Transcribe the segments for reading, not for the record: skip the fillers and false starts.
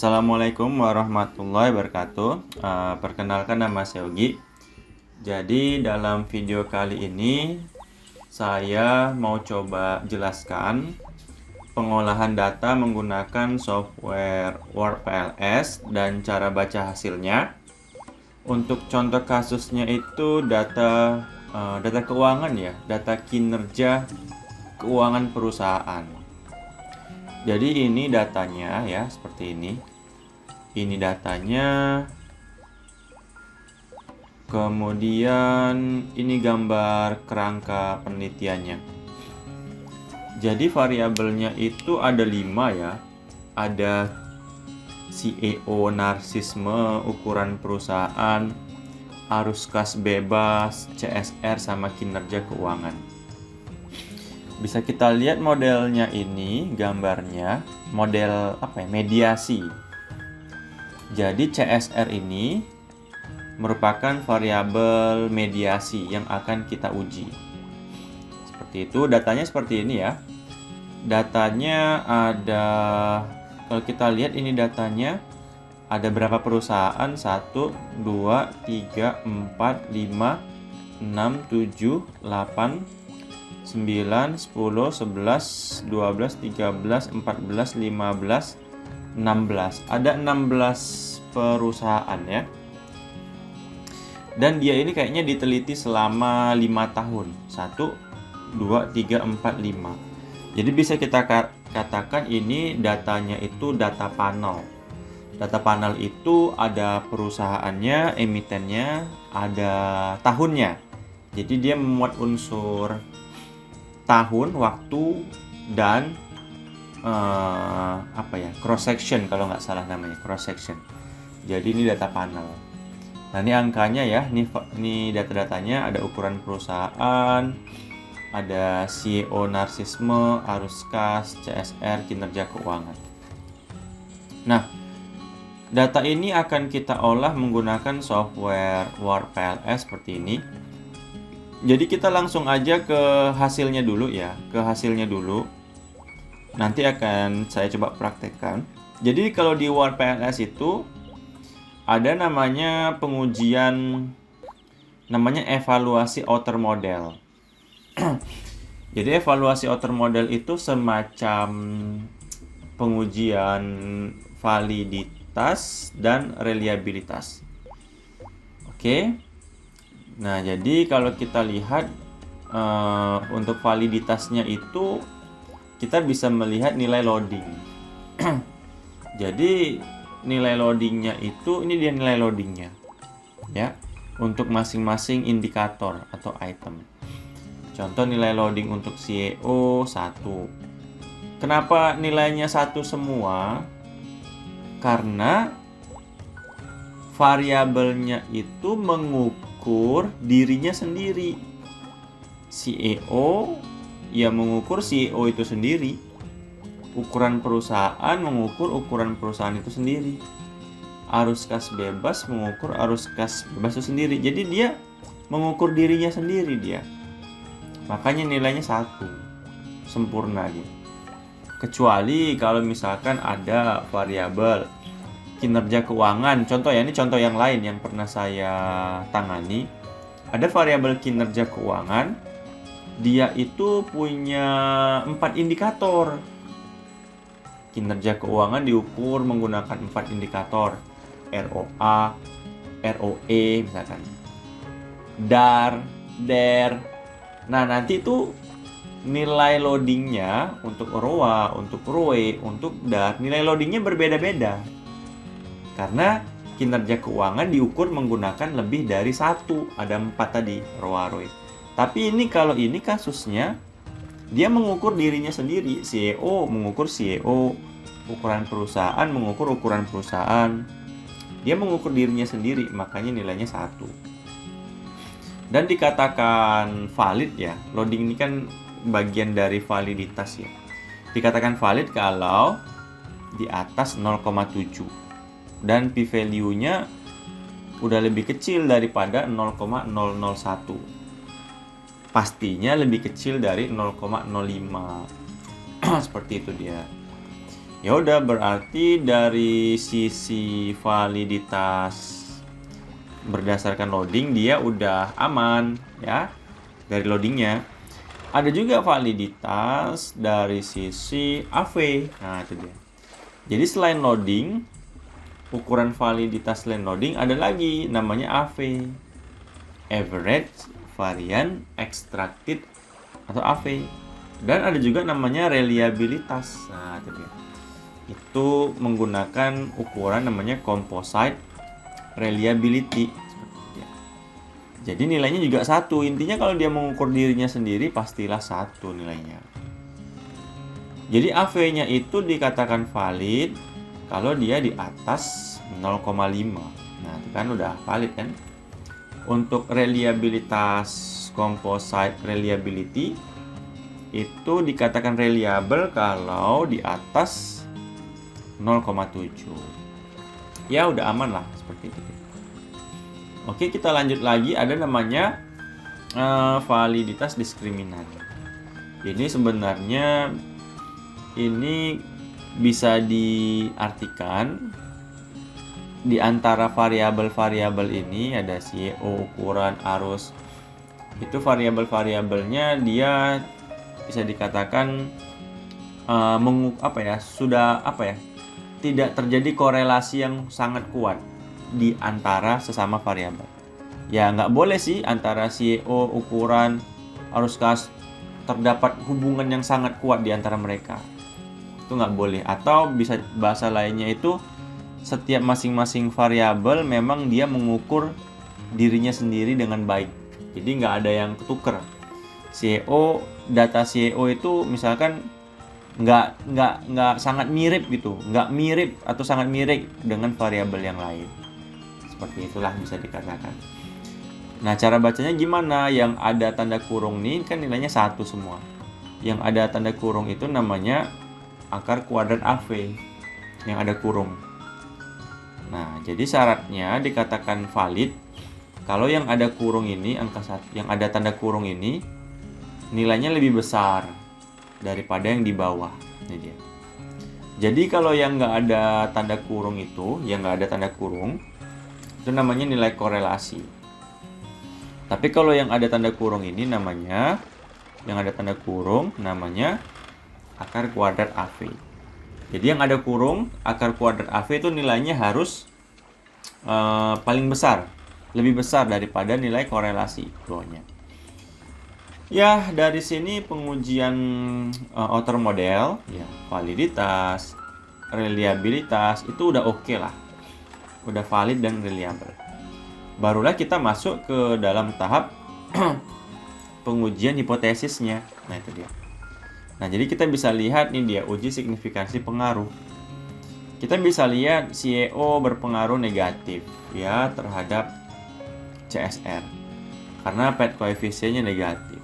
Assalamualaikum warahmatullahi wabarakatuh. Perkenalkan, nama saya Yogi. Jadi dalam video kali ini saya mau coba jelaskan pengolahan data menggunakan software Word PLS dan cara baca hasilnya. Untuk contoh kasusnya itu data keuangan ya, data kinerja keuangan perusahaan. Jadi ini datanya ya, seperti ini. Ini datanya. Kemudian ini gambar kerangka penelitiannya. Jadi variabelnya itu ada 5 ya. Ada CEO narsisme, ukuran perusahaan, arus kas bebas, CSR, sama kinerja keuangan. Bisa kita lihat modelnya ini, gambarnya, model mediasi. Jadi CSR ini merupakan variabel mediasi yang akan kita uji. Seperti itu, datanya seperti ini ya. Datanya ada, kalau kita lihat ini datanya ada berapa perusahaan? 1, 2, 3, 4, 5, 6, 7, 8, 9, 10, 11, 12, 13, 14, 15, 16. Ada 16 perusahaan ya. Dan dia ini kayaknya diteliti selama 5 tahun. 1, 2, 3, 4, 5. Jadi bisa kita katakan ini datanya itu data panel. Data panel itu ada perusahaannya, emitennya, ada tahunnya. Jadi dia memuat unsur tahun, waktu, dan cross section, kalau nggak salah namanya cross section. Jadi ini data panel. Nah ini angkanya ya, ini data-datanya, ada ukuran perusahaan, ada CEO narsisme, arus kas, CSR, kinerja keuangan. Nah, data ini akan kita olah menggunakan software Word PLS seperti ini. Jadi kita langsung aja ke hasilnya dulu ya, Nanti akan saya coba praktekkan. Jadi kalau di Word PLS itu ada namanya pengujian, namanya evaluasi outer model. Jadi evaluasi outer model itu semacam pengujian validitas dan reliabilitas. Oke. Nah, jadi kalau kita lihat untuk validitasnya itu kita bisa melihat nilai loading. Jadi nilai loadingnya itu, ini dia nilai loadingnya ya, untuk masing-masing indikator atau item. Contoh nilai loading untuk CEO 1. Kenapa nilainya 1 semua? Karena variabelnya itu mengukur dirinya sendiri. CEO ya mengukur CEO itu sendiri. Ukuran perusahaan mengukur ukuran perusahaan itu sendiri. Arus kas bebas mengukur arus kas bebas itu sendiri. Jadi dia mengukur dirinya sendiri dia. Makanya nilainya 1. Sempurna dia. Kecuali kalau misalkan ada variabel kinerja keuangan. Contoh ya, ini contoh yang lain yang pernah saya tangani. Ada variabel kinerja keuangan. Dia itu punya 4 indikator. Kinerja keuangan diukur menggunakan 4 indikator. ROA, ROE misalkan. DAR, DER. Nah, nanti itu nilai loadingnya untuk ROA, untuk ROE, untuk DAR, nilai loadingnya berbeda-beda. Karena kinerja keuangan diukur menggunakan lebih dari 1. Ada 4 tadi, ROA, ROE. Tapi ini kalau ini kasusnya, dia mengukur dirinya sendiri. CEO mengukur CEO, ukuran perusahaan mengukur ukuran perusahaan. Dia mengukur dirinya sendiri, makanya nilainya 1. Dan dikatakan valid ya. Loading ini kan bagian dari validitas ya. Dikatakan valid kalau di atas 0,7 dan p-value-nya udah lebih kecil daripada 0,001. Pastinya lebih kecil dari 0,05. Seperti itu dia. Ya udah, berarti dari sisi validitas berdasarkan loading dia udah aman ya dari loadingnya. Ada juga validitas dari sisi AV. Nah, itu dia. Jadi selain loading, ukuran validitas selain loading ada lagi namanya AV. Average Variant Extracted atau AV. Dan ada juga namanya reliabilitas. Nah, itu dia. Itu menggunakan ukuran namanya composite reliability. Jadi nilainya juga satu. Intinya kalau dia mengukur dirinya sendiri pastilah satu nilainya. Jadi AV-nya itu dikatakan valid kalau dia di atas 0,5. Nah, itu kan udah valid kan. Untuk reliabilitas composite reliability itu dikatakan reliable kalau di atas 0,7. Ya udah aman lah seperti itu. Oke, kita lanjut lagi. Ada namanya validitas diskriminan. Ini sebenarnya ini bisa diartikan di antara variabel-variabel ini ada CEO, ukuran, arus. Itu variabel-variabelnya dia bisa dikatakan tidak terjadi korelasi yang sangat kuat di antara sesama variabel. Ya nggak boleh sih antara CEO, ukuran, arus kas terdapat hubungan yang sangat kuat di antara mereka. Itu nggak boleh. Atau bisa bahasa lainnya itu setiap masing-masing variabel memang dia mengukur dirinya sendiri dengan baik. Jadi nggak ada yang ketuker. CEO, data CEO itu misalkan nggak sangat mirip gitu, nggak mirip atau sangat mirip dengan variabel yang lain. Seperti itulah bisa dikatakan. Nah, cara bacanya gimana? Yang ada tanda kurung nih kan nilainya 1 semua. Yang ada tanda kurung itu namanya akar kuadrat AV yang ada kurung. Nah, jadi syaratnya dikatakan valid kalau yang ada kurung ini, angka 1, yang ada tanda kurung ini nilainya lebih besar daripada yang di bawah. Ini dia. Jadi kalau yang nggak ada tanda kurung itu, itu namanya nilai korelasi. Tapi kalau yang ada tanda kurung ini namanya akar kuadrat AV. Jadi yang ada kurung, akar kuadrat AV itu nilainya harus paling besar, lebih besar daripada nilai korelasi bawahnya. Ya, dari sini pengujian outer model, ya, validitas, reliabilitas itu udah oke lah. Udah valid dan reliable. Barulah kita masuk ke dalam tahap pengujian hipotesisnya. Nah, itu dia. Nah, jadi kita bisa lihat nih dia uji signifikansi pengaruh. Kita bisa lihat CEO berpengaruh negatif ya terhadap CSR. Karena PET koefisiennya negatif.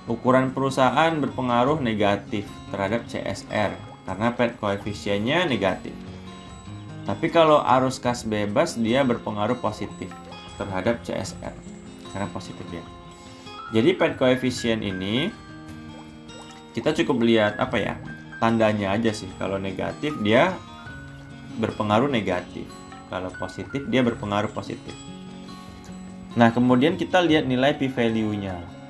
Ukuran perusahaan berpengaruh negatif terhadap CSR karena PET koefisiennya negatif. Tapi kalau arus kas bebas dia berpengaruh positif terhadap CSR karena positif dia. Jadi PET koefisien ini kita cukup lihat tandanya aja sih. Kalau negatif dia berpengaruh negatif, kalau positif dia berpengaruh positif. Nah, kemudian kita lihat nilai p-value-nya.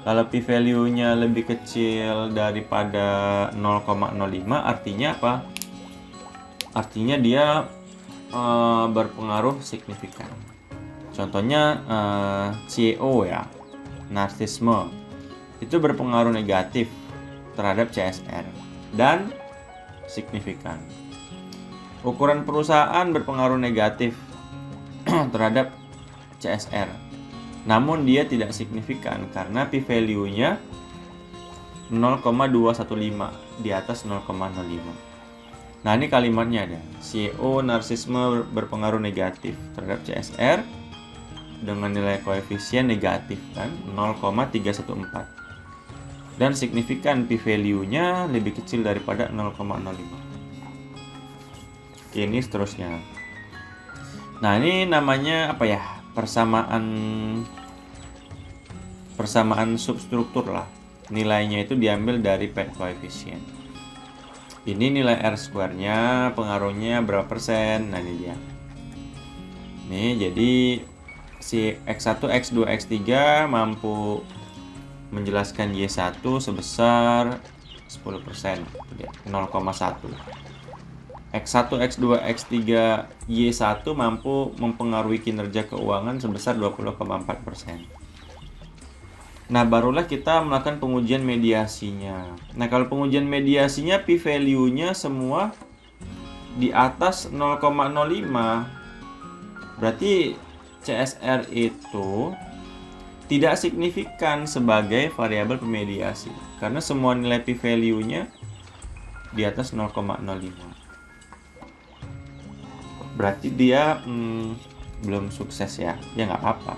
Kalau p-value-nya lebih kecil daripada 0,05 artinya apa? Artinya dia berpengaruh signifikan. Contohnya CEO ya, narsisme itu berpengaruh negatif terhadap CSR dan signifikan. Ukuran perusahaan berpengaruh negatif terhadap CSR. Namun dia tidak signifikan karena p-value-nya 0,215 di atas 0,05. Nah, ini kalimatnya ada. CEO narsisme berpengaruh negatif terhadap CSR dengan nilai koefisien negatif kan 0,314. Dan signifikan p-value-nya lebih kecil daripada 0,05. Ini seterusnya. Nah, ini namanya persamaan substruktur lah. Nilainya itu diambil dari PET koefisien. Ini nilai R square-nya, pengaruhnya berapa persen. Nah, ini dia. Nih, jadi si X1, X2, X3 mampu menjelaskan Y1 sebesar 10%, 0,1. X1, X2, X3, Y1 mampu mempengaruhi kinerja keuangan sebesar 20,4%. Nah, barulah kita melakukan pengujian mediasinya. Nah, kalau pengujian mediasinya p-value-nya semua di atas 0,05. Berarti CSR itu tidak signifikan sebagai variabel pemediasi karena semua nilai p-value-nya di atas 0,05. Berarti dia belum sukses ya. Ya nggak apa-apa.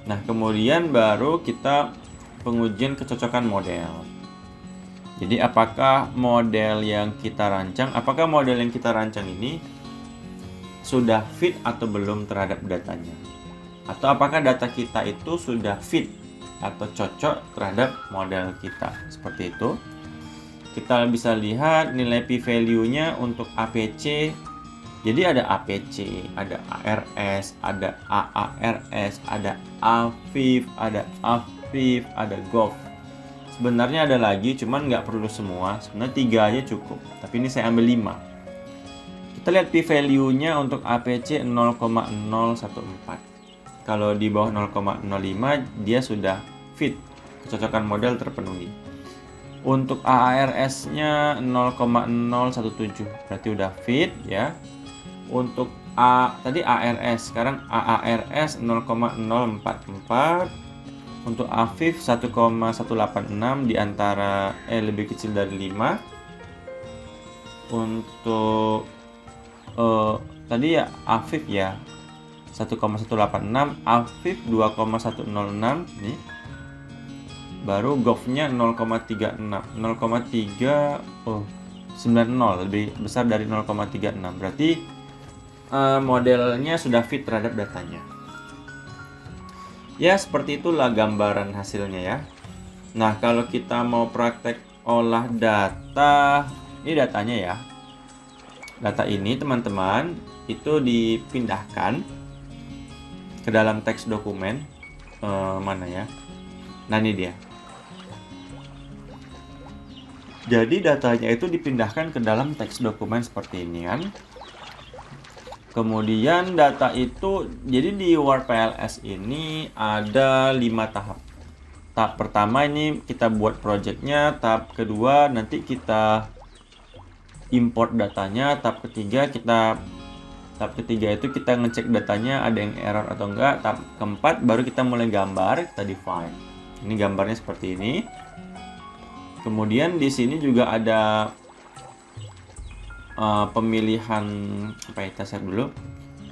Nah, kemudian baru kita pengujian kecocokan model. Jadi apakah model yang kita rancang ini sudah fit atau belum terhadap datanya? Atau apakah data kita itu sudah fit atau cocok terhadap model kita? Seperti itu. Kita bisa lihat nilai p-value-nya untuk APC. Jadi ada APC, ada ARS, ada AARS, ada AFIF, ada AFIF, ada GOV. Sebenarnya ada lagi, cuman nggak perlu semua. Sebenarnya 3 aja cukup. Tapi ini saya ambil 5. Kita lihat p-value-nya untuk APC 0,014. Kalau di bawah 0,05 dia sudah fit, kecocokan model terpenuhi. Untuk AARS-nya 0,017, berarti udah fit ya. Untuk tadi ARS, sekarang AARS 0,044. Untuk AFIF 1,186 di antara lebih kecil dari 5. Untuk tadi ya AFIF ya 1,186, AFIF 2,106 nih. Baru GOV-nya 0,36, 0,390 lebih besar dari 0,36. Berarti modelnya sudah fit terhadap datanya. Ya, seperti itulah gambaran hasilnya ya. Nah, kalau kita mau praktek olah data, ini datanya ya. Data ini teman-teman itu dipindahkan ke dalam teks dokumen. Mana ya? Nah, ini dia. Jadi datanya itu dipindahkan ke dalam teks dokumen seperti ini kan. Kemudian data itu, jadi di Word PLS ini ada 5 tahap. Tahap pertama ini kita buat projectnya, tahap kedua nanti kita import datanya, tahap ketiga itu kita ngecek datanya ada yang error atau enggak, tahap keempat baru kita mulai gambar, kita define. Ini gambarnya seperti ini. Kemudian di sini juga ada pemilihan kita set dulu.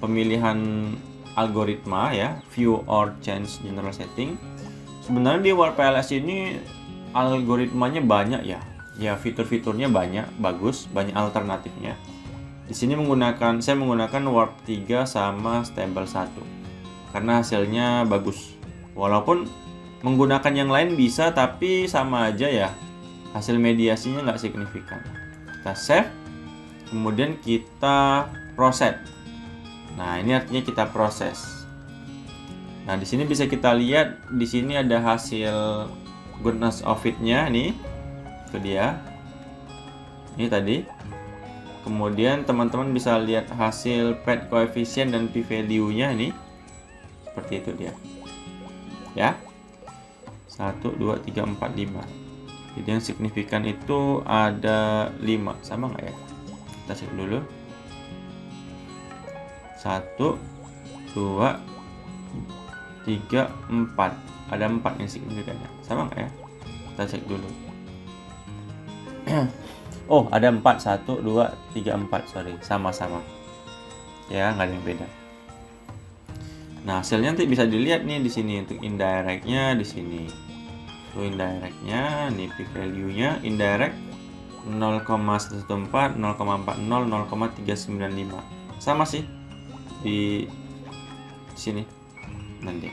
Pemilihan algoritma ya, view or change general setting. Sebenarnya di Word PLS ini algoritmanya banyak ya. Ya, fitur-fiturnya banyak, bagus, banyak alternatifnya. Di sini saya menggunakan Warp 3 sama Stable 1 karena hasilnya bagus. Walaupun menggunakan yang lain bisa, tapi sama aja ya. Hasil mediasinya nggak signifikan. Kita save, kemudian kita proses. Nah, ini artinya kita proses. Nah, di sini bisa kita lihat, di sini ada hasil goodness of it-nya nih. Itu dia. Ini tadi. Kemudian teman-teman bisa lihat hasil pad coefficient dan p-value-nya nih. Seperti itu dia. Ya. 1 2 3 4 5. Jadi yang signifikan itu ada 5, sama nggak ya? Kita cek dulu. 1 2 3 4. Ada 4 yang signifikannya. Sama nggak ya? Kita cek dulu. Oh, ada 4, 1 2 3 4, sorry, sama-sama. Ya, nggak ada yang beda. Nah, hasilnya nanti bisa dilihat nih di sini untuk indirect-nya di sini. Indirect-nya, nih p-value-nya indirect 0,114, 0,40, 0,395. Sama sih di sini nanti.